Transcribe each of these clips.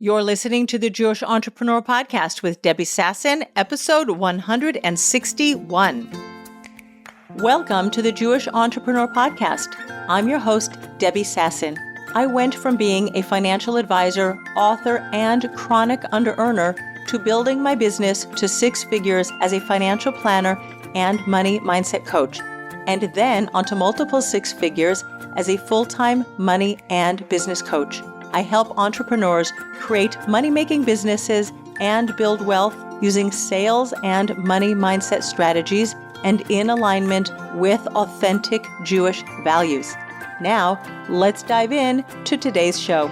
You're listening to the Jewish Entrepreneur Podcast with Debbie Sasson, episode 161. Welcome to the Jewish Entrepreneur Podcast. I'm your host, Debbie Sasson. I went from being a financial advisor, author, and chronic under-earner to building my business to six figures as a financial planner and money mindset coach, and then onto multiple six figures as a full-time money and business coach. I help entrepreneurs create money-making businesses and build wealth using sales and money mindset strategies and in alignment with authentic Jewish values. Now, let's dive in to today's show.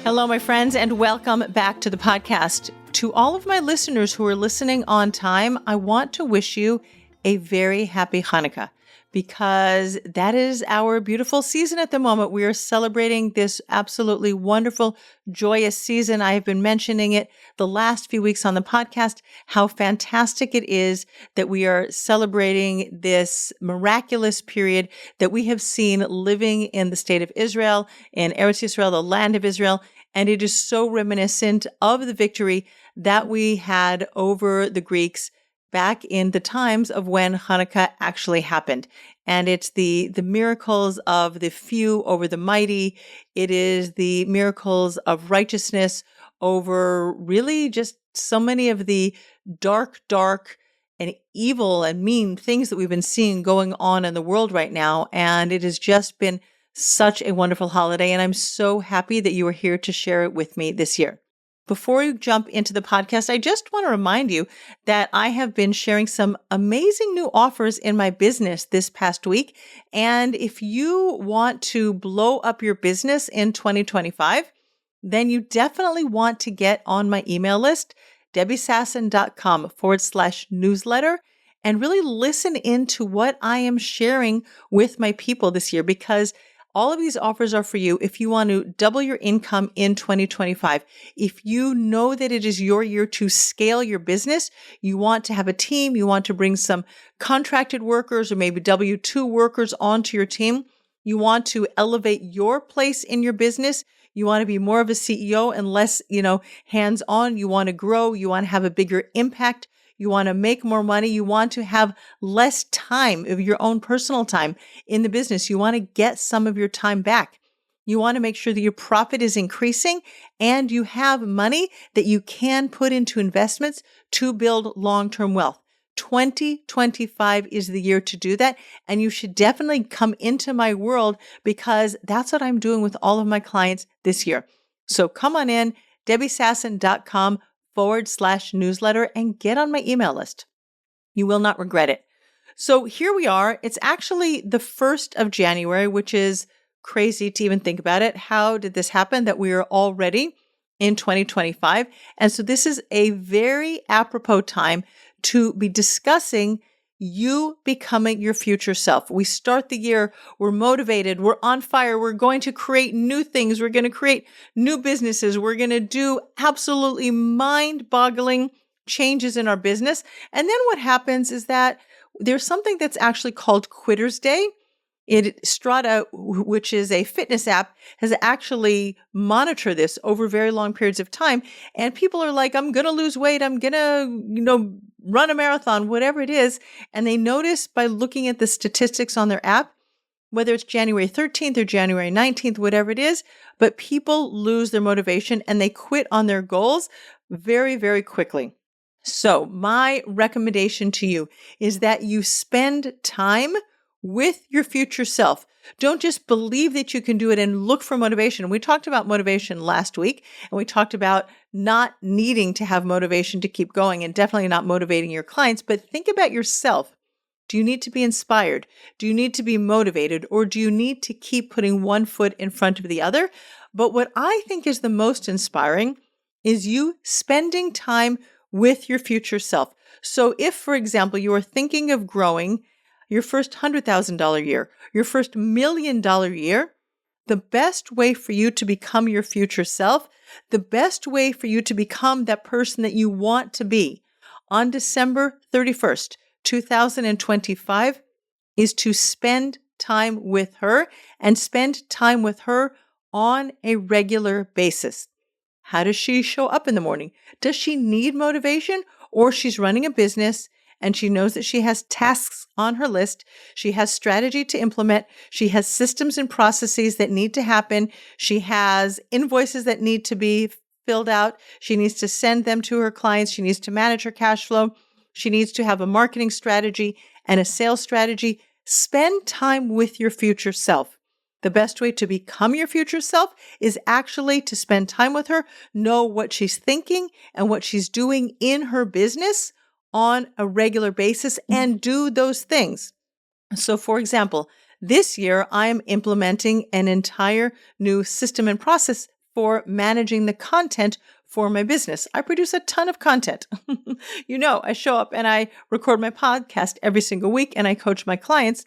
Hello, my friends, and welcome back to the podcast. To all of my listeners who are listening on time, I want to wish you a very happy Hanukkah, because that is our beautiful season at the moment. We are celebrating this absolutely wonderful, joyous season. I have been mentioning it the last few weeks on the podcast, how fantastic it is that we are celebrating this miraculous period that we have seen living in the state of Israel, in Eretz Yisrael, the land of Israel. And it is so reminiscent of the victory that we had over the Greeks back in the times of when Hanukkah actually happened. And it's the miracles of the few over the mighty. It is the miracles of righteousness over really just so many of the dark and evil and mean things that we've been seeing going on in the world right now. And it has just been such a wonderful holiday. And I'm so happy that you are here to share it with me this year. Before we jump into the podcast, I just want to remind you that I have been sharing some amazing new offers in my business this past week. And if you want to blow up your business in 2025, then you definitely want to get on my email list, debbiesasson.com/newsletter, and really listen into what I am sharing with my people this year, because all of these offers are for you if you want to double your income in 2025. If you know that it is your year to scale your business, you want to have a team, you want to bring some contracted workers or maybe W-2 workers onto your team, you want to elevate your place in your business, you want to be more of a CEO and less, hands-on, you want to grow, you want to have a bigger impact, you want to make more money. You want to have less time of your own personal time in the business. You want to get some of your time back. You want to make sure that your profit is increasing and you have money that you can put into investments to build long-term wealth. 2025 is the year to do that. And you should definitely come into my world, because that's what I'm doing with all of my clients this year. So come on in, debbiesasson.com/newsletter and get on my email list. You will not regret it. So here we are. It's actually the 1st of January, which is crazy to even think about it. How did this happen that we are already in 2025? And so this is a very apropos time to be discussing you becoming your future self. We start the year, we're motivated, we're on fire, we're going to create new things, we're going to create new businesses, we're going to do absolutely mind-boggling changes in our business. And then what happens is that there's something that's actually called Quitter's Day. Strava, which is a fitness app, has actually monitored this over very long periods of time. And people are like, I'm going to lose weight. I'm going to, run a marathon, whatever it is. And they notice by looking at the statistics on their app, whether it's January 13th or January 19th, whatever it is, but people lose their motivation and they quit on their goals very, very quickly. So my recommendation to you is that you spend time with your future self. Don't just believe that you can do it and look for motivation. We talked about motivation last week, and we talked about not needing to have motivation to keep going and definitely not motivating your clients. But think about yourself. Do you need to be inspired? Do you need to be motivated? Or do you need to keep putting one foot in front of the other? But what I think is the most inspiring is you spending time with your future self. So if, for example, you are thinking of growing your first $100,000 year, your first $1 million year, the best way for you to become your future self, the best way for you to become that person that you want to be on December 31st, 2025, is to spend time with her and spend time with her on a regular basis. How does she show up in the morning? Does she need motivation, or she's running a business and she knows that she has tasks on her list? She has strategy to implement. She has systems and processes that need to happen. She has invoices that need to be filled out. She needs to send them to her clients. She needs to manage her cash flow. She needs to have a marketing strategy and a sales strategy. Spend time with your future self. The best way to become your future self is actually to spend time with her, know what she's thinking and what she's doing in her business on a regular basis, and do those things. So, for example, this year I'm implementing an entire new system and process for managing the content for my business. I produce a ton of content. I show up and I record my podcast every single week and I coach my clients.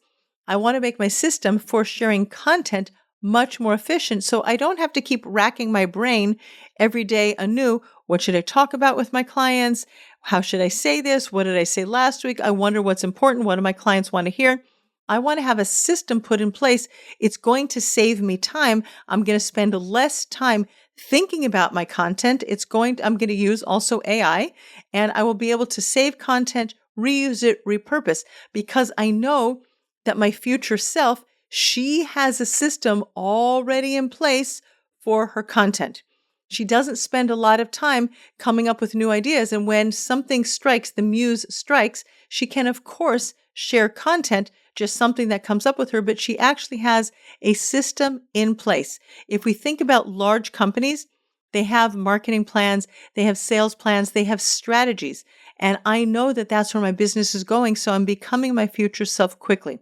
I want to make my system for sharing content much more efficient so I don't have to keep racking my brain every day anew. What should I talk about with my clients? How should I say this? What did I say last week? I wonder what's important. What do my clients want to hear? I want to have a system put in place. It's going to save me time. I'm going to spend less time thinking about my content. I'm going to use also AI, and I will be able to save content, reuse it, repurpose, because I know that my future self, she has a system already in place for her content. She doesn't spend a lot of time coming up with new ideas. And when something strikes, the muse strikes, she can, of course, share content, just something that comes up with her, but she actually has a system in place. If we think about large companies, they have marketing plans, they have sales plans, they have strategies. And I know that that's where my business is going. So I'm becoming my future self quickly.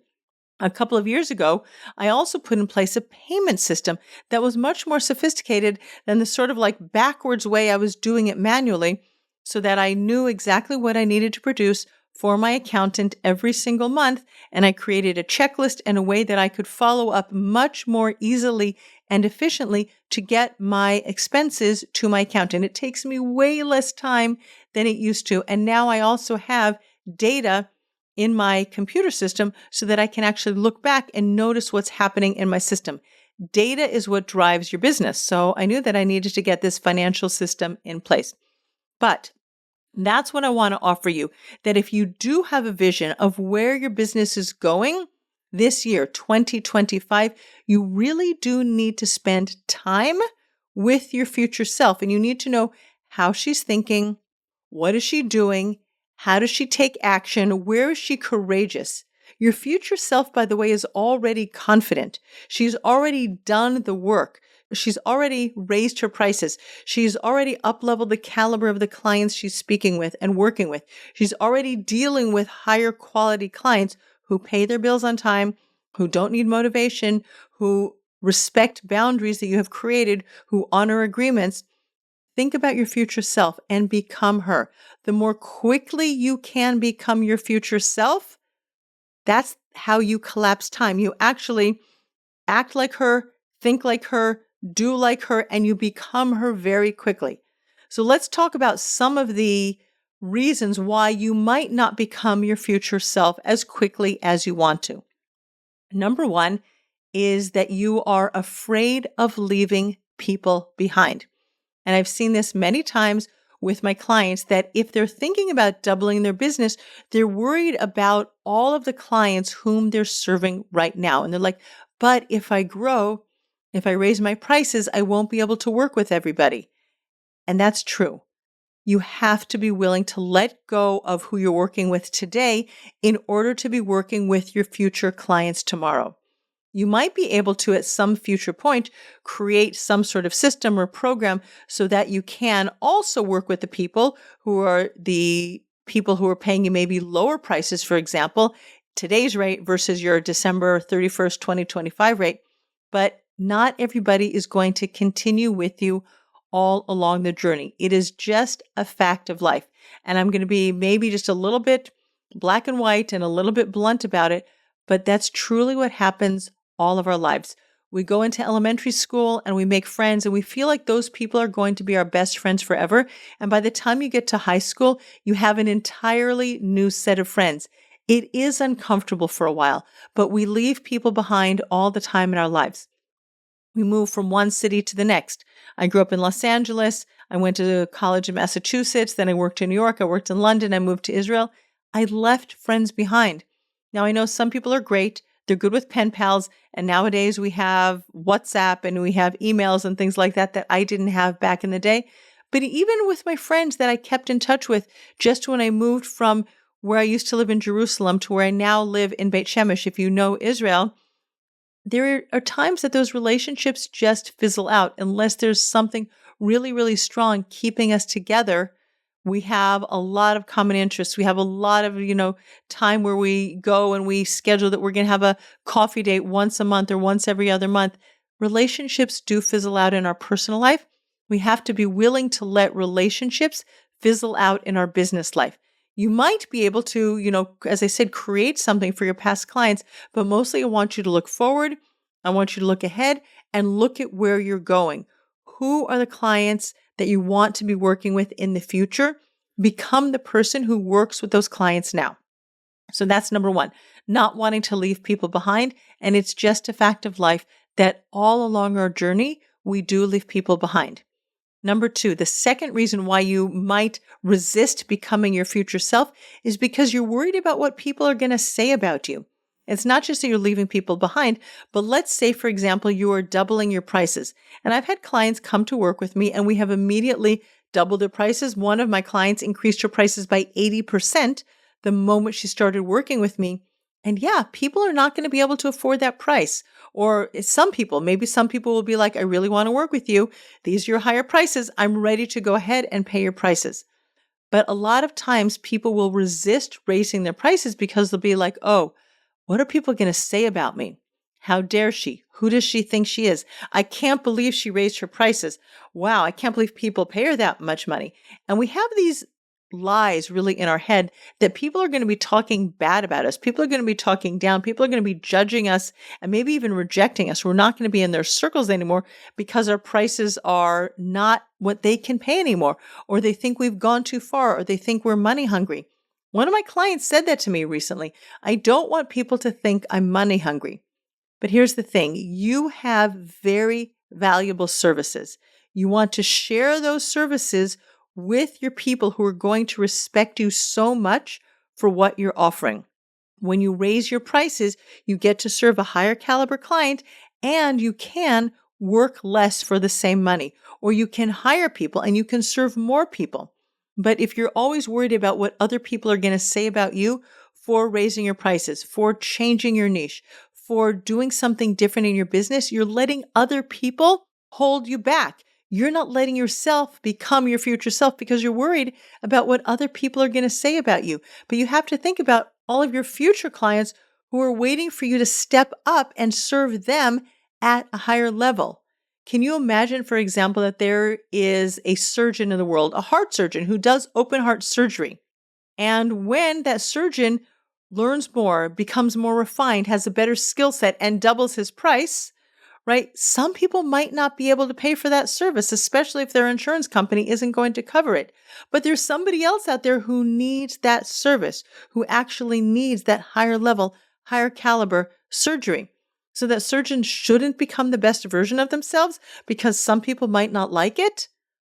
A couple of years ago, I also put in place a payment system that was much more sophisticated than the sort of like backwards way I was doing it manually, so that I knew exactly what I needed to produce for my accountant every single month. And I created a checklist and a way that I could follow up much more easily and efficiently to get my expenses to my accountant. It takes me way less time than it used to. And now I also have data in my computer system so that I can actually look back and notice what's happening in my system. Data is what drives your business. So I knew that I needed to get this financial system in place. But that's what I want to offer you, that if you do have a vision of where your business is going this year, 2025, you really do need to spend time with your future self. And you need to know how she's thinking, what is she doing, how does she take action, where is she courageous. Your future self, by the way, is already confident. She's already done the work. She's already raised her prices. She's already up-leveled the caliber of the clients she's speaking with and working with. She's already dealing with higher quality clients who pay their bills on time, who don't need motivation, who respect boundaries that you have created, who honor agreements. Think about your future self and become her. The more quickly you can become your future self, that's how you collapse time. You actually act like her, think like her, do like her, and you become her very quickly. So let's talk about some of the reasons why you might not become your future self as quickly as you want to. Number one is that you are afraid of leaving people behind. And I've seen this many times with my clients, that if they're thinking about doubling their business, they're worried about all of the clients whom they're serving right now. And they're like, but if I grow, if I raise my prices, I won't be able to work with everybody. And that's true. You have to be willing to let go of who you're working with today in order to be working with your future clients tomorrow. You might be able to, at some future point, create some sort of system or program so that you can also work with the people who are paying you maybe lower prices, for example, today's rate versus your December 31st, 2025 rate. But not everybody is going to continue with you all along the journey. It is just a fact of life. And I'm going to be maybe just a little bit black and white and a little bit blunt about it, but that's truly what happens all of our lives. We go into elementary school and we make friends and we feel like those people are going to be our best friends forever. And by the time you get to high school, you have an entirely new set of friends. It is uncomfortable for a while, but we leave people behind all the time in our lives. We move from one city to the next. I grew up in Los Angeles. I went to college in Massachusetts. Then I worked in New York. I worked in London. I moved to Israel. I left friends behind. Now, I know some people are great. They're good with pen pals. And nowadays we have WhatsApp and we have emails and things like that I didn't have back in the day. But even with my friends that I kept in touch with, just when I moved from where I used to live in Jerusalem to where I now live in Beit Shemesh, if you know Israel, there are times that those relationships just fizzle out unless there's something really, really strong keeping us together. We have a lot of common interests. We have a lot of, time where we go and we schedule that we're going to have a coffee date once a month or once every other month. Relationships do fizzle out in our personal life. We have to be willing to let relationships fizzle out in our business life. You might be able to, as I said, create something for your past clients, but mostly I want you to look forward. I want you to look ahead and look at where you're going. Who are the clients that you want to be working with in the future? Become the person who works with those clients now. So that's number one, not wanting to leave people behind. And it's just a fact of life that all along our journey, we do leave people behind. Number two, the second reason why you might resist becoming your future self is because you're worried about what people are going to say about you. It's not just that you're leaving people behind, but let's say, for example, you are doubling your prices. And I've had clients come to work with me and we have immediately doubled their prices. One of my clients increased her prices by 80% the moment she started working with me. And yeah, people are not going to be able to afford that price. Or maybe some people will be like, I really want to work with you. These are your higher prices. I'm ready to go ahead and pay your prices. But a lot of times people will resist raising their prices because they'll be like, oh, what are people going to say about me? How dare she? Who does she think she is? I can't believe she raised her prices. Wow, I can't believe people pay her that much money. And we have these lies really in our head that people are going to be talking bad about us. People are going to be talking down. People are going to be judging us and maybe even rejecting us. We're not going to be in their circles anymore because our prices are not what they can pay anymore, or they think we've gone too far, or they think we're money hungry. One of my clients said that to me recently. I don't want people to think I'm money hungry. But here's the thing. You have very valuable services. You want to share those services with your people who are going to respect you so much for what you're offering. When you raise your prices, you get to serve a higher caliber client and you can work less for the same money, or you can hire people and you can serve more people. But if you're always worried about what other people are going to say about you for raising your prices, for changing your niche, for doing something different in your business, you're letting other people hold you back. You're not letting yourself become your future self because you're worried about what other people are going to say about you. But you have to think about all of your future clients who are waiting for you to step up and serve them at a higher level. Can you imagine, for example, that there is a surgeon in the world, a heart surgeon who does open heart surgery. And when that surgeon learns more, becomes more refined, has a better skill set, and doubles his price, right? Some people might not be able to pay for that service, especially if their insurance company isn't going to cover it. But there's somebody else out there who needs that service, who actually needs that higher level, higher caliber surgery. So that surgeons shouldn't become the best version of themselves because some people might not like it?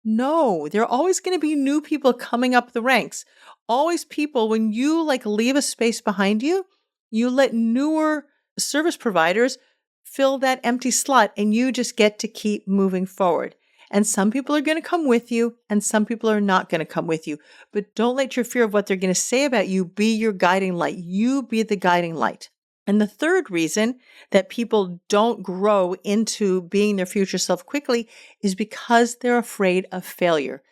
No, there are always going to be new people coming up the ranks. Always people, when you leave a space behind you, you let newer service providers fill that empty slot and you just get to keep moving forward. And some people are going to come with you and some people are not going to come with you. But don't let your fear of what they're going to say about you be your guiding light. You be the guiding light. And the third reason that people don't grow into being their future self quickly is because they're afraid of failure.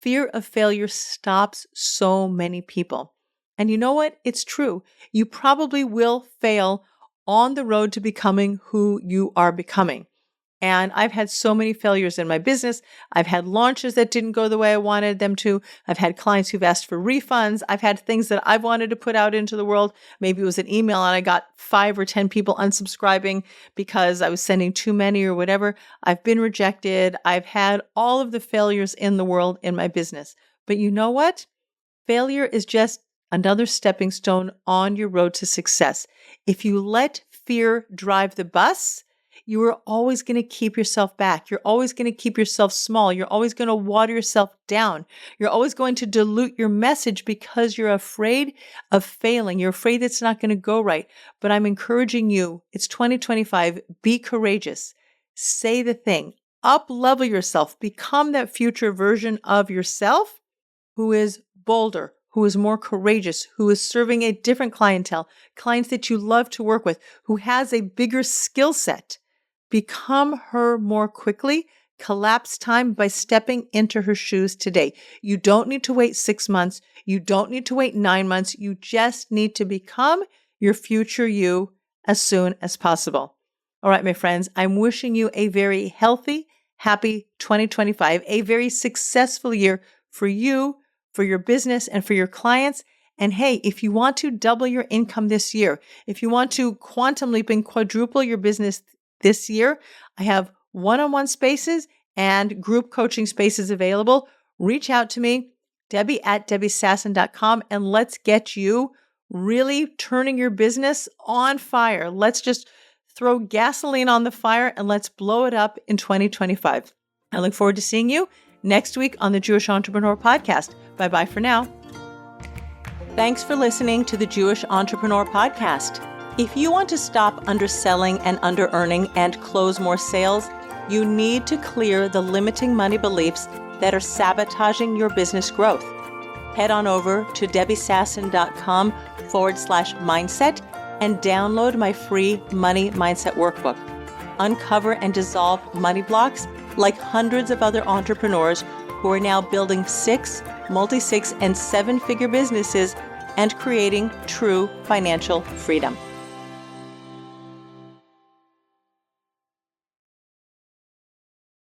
Fear of failure stops so many people. And you know what? It's true. You probably will fail on the road to becoming who you are becoming. And I've had so many failures in my business. I've had launches that didn't go the way I wanted them to. I've had clients who've asked for refunds. I've had things that I've wanted to put out into the world. Maybe it was an email and I got 5 or 10 people unsubscribing because I was sending too many or whatever. I've been rejected. I've had all of the failures in the world in my business. But you know what? Failure is just another stepping stone on your road to success. If you let fear drive the bus, you are always going to keep yourself back. You're always going to keep yourself small. You're always going to water yourself down. You're always going to dilute your message because you're afraid of failing. You're afraid it's not going to go right. But I'm encouraging you, it's 2025. Be courageous. Say the thing. Up-level yourself. Become that future version of yourself who is bolder, who is more courageous, who is serving a different clientele, clients that you love to work with, who has a bigger skill set. Become her more quickly. Collapse time by stepping into her shoes today. You don't need to wait 6 months. You don't need to wait 9 months. You just need to become your future you as soon as possible. All right, my friends, I'm wishing you a very healthy, happy 2025, a very successful year for you, for your business, and for your clients. And hey, if you want to double your income this year, if you want to quantum leap and quadruple your business this year, I have one-on-one spaces and group coaching spaces available. Reach out to me, Debbie@DebbieSasson.com, and let's get you really turning your business on fire. Let's just throw gasoline on the fire and let's blow it up in 2025. I look forward to seeing you next week on the Jewish Entrepreneur Podcast. Bye-bye for now. Thanks for listening to the Jewish Entrepreneur Podcast. If you want to stop underselling and under-earning and close more sales, you need to clear the limiting money beliefs that are sabotaging your business growth. Head on over to DebbieSasson.com/mindset and download my free Money Mindset Workbook. Uncover and dissolve money blocks like hundreds of other entrepreneurs who are now building 6, multi-6, and 7-figure businesses and creating true financial freedom.